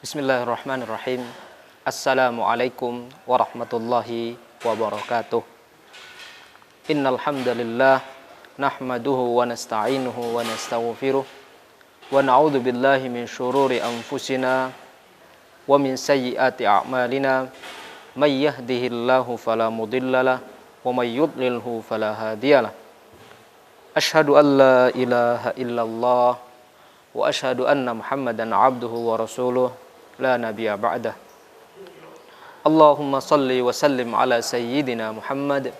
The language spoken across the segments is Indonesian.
Bismillahirrahmanirrahim. Assalamualaikum warahmatullahi wabarakatuh. Innal hamdalillah nahmaduhu wa nasta'inuhu wa nastaghfiruh wa na'udzu billahi min syururi anfusina wa min sayyiati a'malina may yahdihillahu fala mudhillalah wa may yudlilhu fala hadiyalah. Asyhadu an la ilaha illallah wa asyhadu anna Muhammadan abduhu wa rasuluh la nabiyya ba'dah. Allahumma salli wa sallim ala sayyidina Muhammad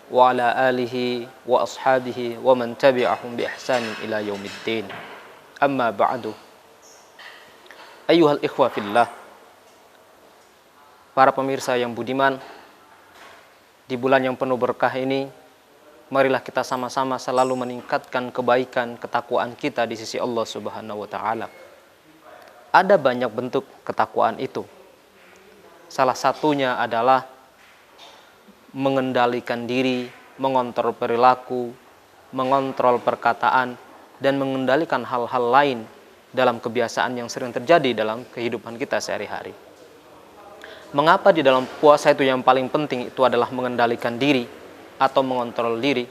wa ala alihi wa ashabihi wa man tabi'ahum bi ihsanin ila yaumiddin. Amma ba'du. Ayyuhal ikhwa fillah. Para pemirsa yang budiman, di bulan yang penuh berkah ini, marilah kita sama-sama selalu meningkatkan kebaikan, ketakwaan kita di sisi Allah Subhanahu wa taala. Ada banyak bentuk ketakwaan itu. Salah satunya adalah mengendalikan diri, mengontrol perilaku, mengontrol perkataan, dan mengendalikan hal-hal lain dalam kebiasaan yang sering terjadi dalam kehidupan kita sehari-hari. Mengapa di dalam puasa itu yang paling penting itu adalah mengendalikan diri atau mengontrol diri?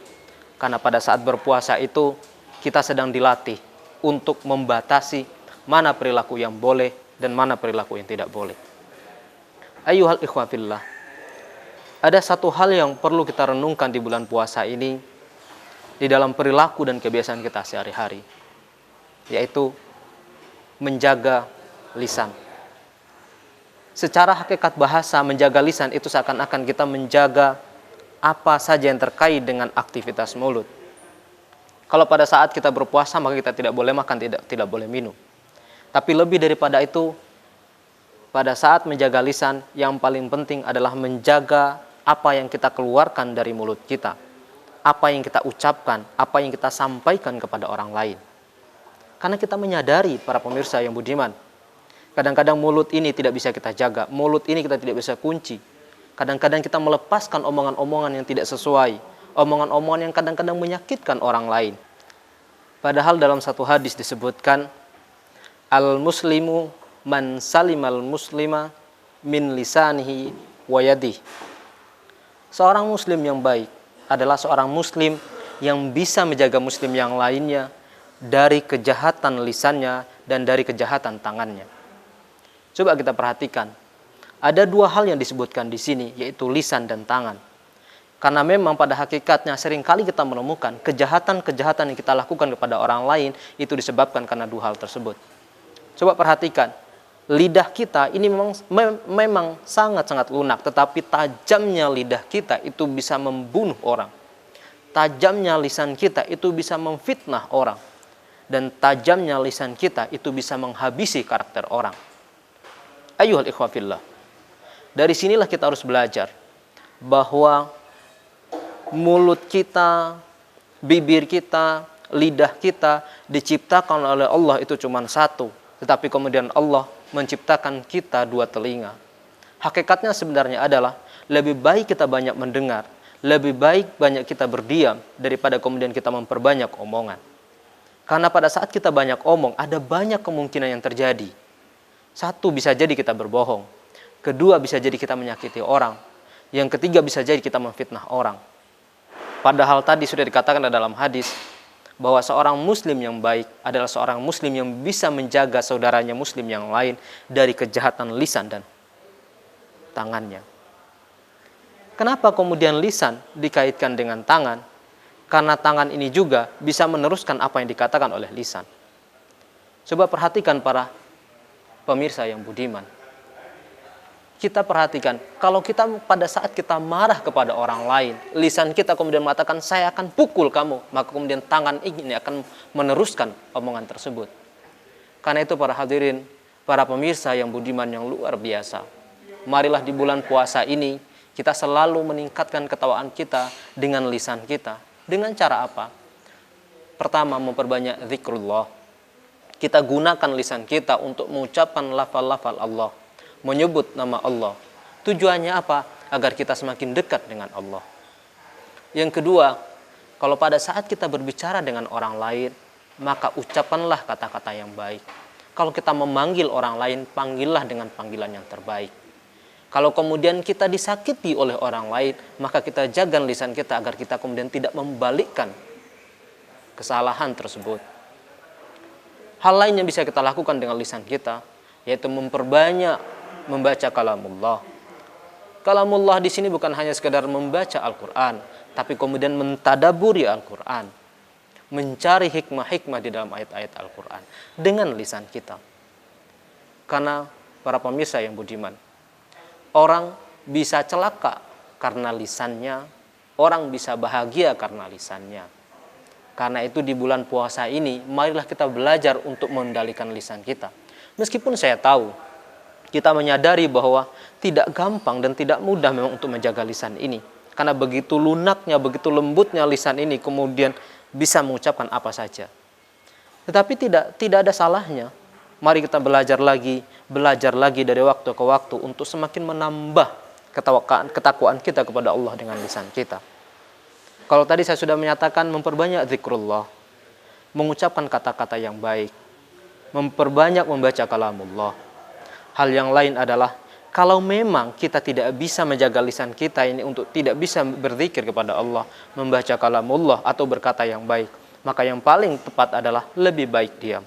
Karena pada saat berpuasa itu kita sedang dilatih untuk membatasi mana perilaku yang boleh dan mana perilaku yang tidak boleh. Ayyuhal ikhwa fillah. Ada satu hal yang perlu kita renungkan di bulan puasa ini di dalam perilaku dan kebiasaan kita sehari-hari, yaitu menjaga lisan. Secara hakikat bahasa, menjaga lisan itu seakan-akan kita menjaga apa saja yang terkait dengan aktivitas mulut. Kalau pada saat kita berpuasa, maka kita tidak boleh makan, tidak boleh minum. Tapi lebih daripada itu, pada saat menjaga lisan, yang paling penting adalah menjaga apa yang kita keluarkan dari mulut kita, apa yang kita ucapkan, apa yang kita sampaikan kepada orang lain. Karena kita menyadari, para pemirsa yang budiman, kadang-kadang mulut ini tidak bisa kita jaga, mulut ini kita tidak bisa kunci. Kadang-kadang kita melepaskan omongan-omongan yang tidak sesuai, omongan-omongan yang kadang-kadang menyakitkan orang lain. Padahal dalam satu hadis disebutkan, al-muslimu man salimal muslima min lisanihi wa yadihi. Seorang muslim yang baik adalah seorang muslim yang bisa menjaga muslim yang lainnya dari kejahatan lisannya dan dari kejahatan tangannya. Coba kita perhatikan, ada dua hal yang disebutkan di sini, yaitu lisan dan tangan. Karena memang pada hakikatnya seringkali kita menemukan kejahatan-kejahatan yang kita lakukan kepada orang lain itu disebabkan karena dua hal tersebut. Coba perhatikan, lidah kita ini memang sangat-sangat lunak, tetapi tajamnya lidah kita itu bisa membunuh orang. Tajamnya lisan kita itu bisa memfitnah orang. Dan tajamnya lisan kita itu bisa menghabisi karakter orang. Ayyuhal ikhwa fillah. Dari sinilah kita harus belajar bahwa mulut kita, bibir kita, lidah kita diciptakan oleh Allah itu cuma satu. Tetapi kemudian Allah menciptakan kita dua telinga. Hakikatnya sebenarnya adalah lebih baik kita banyak mendengar, lebih baik banyak kita berdiam daripada kemudian kita memperbanyak omongan. Karena pada saat kita banyak omong, ada banyak kemungkinan yang terjadi. Satu, bisa jadi kita berbohong. Kedua, bisa jadi kita menyakiti orang. Yang ketiga, bisa jadi kita memfitnah orang. Padahal tadi sudah dikatakan dalam hadis bahwa seorang muslim yang baik adalah seorang muslim yang bisa menjaga saudaranya muslim yang lain dari kejahatan lisan dan tangannya. Kenapa kemudian lisan dikaitkan dengan tangan? Karena tangan ini juga bisa meneruskan apa yang dikatakan oleh lisan. Coba perhatikan para pemirsa yang budiman. Kita perhatikan, kalau kita pada saat kita marah kepada orang lain, lisan kita kemudian mengatakan, saya akan pukul kamu, maka kemudian tangan ini akan meneruskan omongan tersebut. Karena itu para hadirin, para pemirsa yang budiman yang luar biasa, marilah di bulan puasa ini, kita selalu meningkatkan ketakwaan kita dengan lisan kita. Dengan cara apa? Pertama, memperbanyak zikrullah. Kita gunakan lisan kita untuk mengucapkan lafal-lafal Allah, menyebut nama Allah. Tujuannya apa? Agar kita semakin dekat dengan Allah. Yang kedua, kalau pada saat kita berbicara dengan orang lain, maka ucapkanlah kata-kata yang baik. Kalau kita memanggil orang lain, panggillah dengan panggilan yang terbaik. Kalau kemudian kita disakiti oleh orang lain, maka kita jaga lisan kita agar kita kemudian tidak membalikkan kesalahan tersebut. Hal lain yang bisa kita lakukan dengan lisan kita, yaitu memperbanyak membaca kalamullah. Kalamullah di sini bukan hanya sekedar membaca Al-Quran, tapi kemudian mentadaburi Al-Quran, mencari hikmah-hikmah di dalam ayat-ayat Al-Quran dengan lisan kita. Karena para pemirsa yang budiman, orang bisa celaka karena lisannya, orang bisa bahagia karena lisannya. Karena itu di bulan puasa ini, marilah kita belajar untuk mengendalikan lisan kita. Meskipun saya tahu, kita menyadari bahwa tidak gampang dan tidak mudah memang untuk menjaga lisan ini. Karena begitu lunaknya, begitu lembutnya lisan ini, kemudian bisa mengucapkan apa saja. Tetapi tidak ada salahnya. Mari kita belajar lagi dari waktu ke waktu untuk semakin menambah ketakwaan kita kepada Allah dengan lisan kita. Kalau tadi saya sudah menyatakan memperbanyak zikrullah, mengucapkan kata-kata yang baik, memperbanyak membaca kalamullah. Hal yang lain adalah kalau memang kita tidak bisa menjaga lisan kita ini untuk tidak bisa berzikir kepada Allah, membaca kalamullah atau berkata yang baik, maka yang paling tepat adalah lebih baik diam.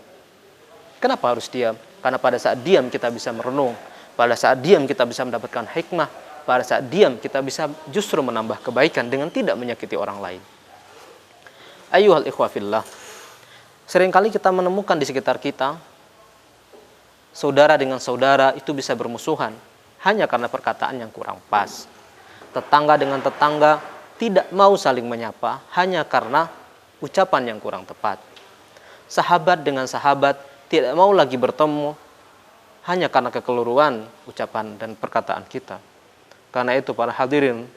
Kenapa harus diam? Karena pada saat diam kita bisa merenung, pada saat diam kita bisa mendapatkan hikmah, pada saat diam kita bisa justru menambah kebaikan dengan tidak menyakiti orang lain. Ayyuhal ikhwa fillah, seringkali kita menemukan di sekitar kita saudara dengan saudara itu bisa bermusuhan hanya karena perkataan yang kurang pas. Tetangga dengan tetangga tidak mau saling menyapa hanya karena ucapan yang kurang tepat. Sahabat dengan sahabat tidak mau lagi bertemu hanya karena kekeliruan ucapan dan perkataan kita. Karena itu para hadirin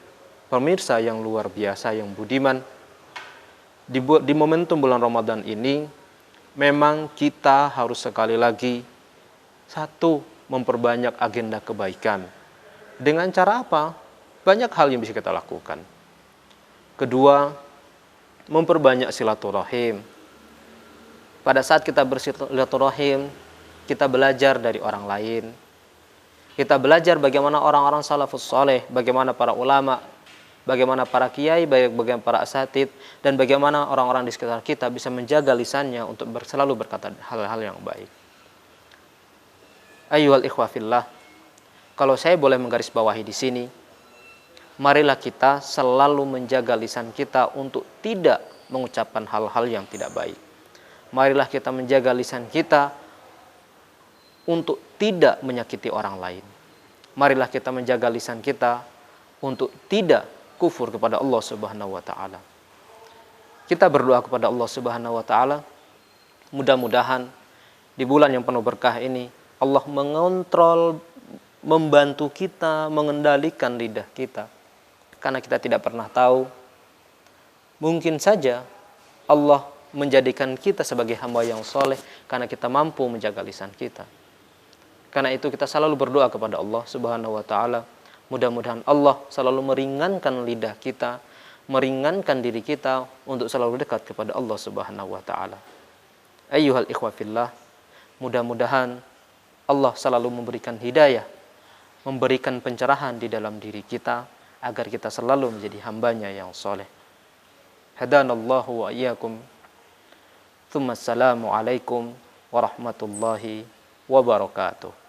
pemirsa yang luar biasa yang budiman, di momentum bulan Ramadan ini memang kita harus sekali lagi, satu, memperbanyak agenda kebaikan. Dengan cara apa? Banyak hal yang bisa kita lakukan. Kedua, memperbanyak silaturahim. Pada saat kita bersilaturahim, kita belajar dari orang lain. Kita belajar bagaimana orang-orang salafus saleh, bagaimana para ulama, bagaimana para kiai, bagaimana para asatid, dan bagaimana orang-orang di sekitar kita bisa menjaga lisannya untuk selalu berkata hal-hal yang baik. Ayyuhal ikhwa fillah, kalau saya boleh menggarisbawahi di sini, marilah kita selalu menjaga lisan kita untuk tidak mengucapkan hal-hal yang tidak baik. Marilah kita menjaga lisan kita untuk tidak menyakiti orang lain. Marilah kita menjaga lisan kita untuk tidak kufur kepada Allah Subhanahu wa taala. Kita berdoa kepada Allah Subhanahu wa taala, mudah-mudahan di bulan yang penuh berkah ini Allah mengontrol, membantu kita mengendalikan lidah kita. Karena kita tidak pernah tahu, mungkin saja Allah menjadikan kita sebagai hamba yang soleh karena kita mampu menjaga lisan kita. Karena itu kita selalu berdoa kepada Allah Subhanahu wa taala, mudah-mudahan Allah selalu meringankan lidah kita, meringankan diri kita untuk selalu dekat kepada Allah Subhanahu wa taala. Ayyuhal ikhwa fillah, mudah-mudahan Allah selalu memberikan hidayah, memberikan pencerahan di dalam diri kita agar kita selalu menjadi hambanya yang soleh. Hadanallahu wa iyyakum. Tsumma assalamu alaikum warahmatullahi wabarakatuh.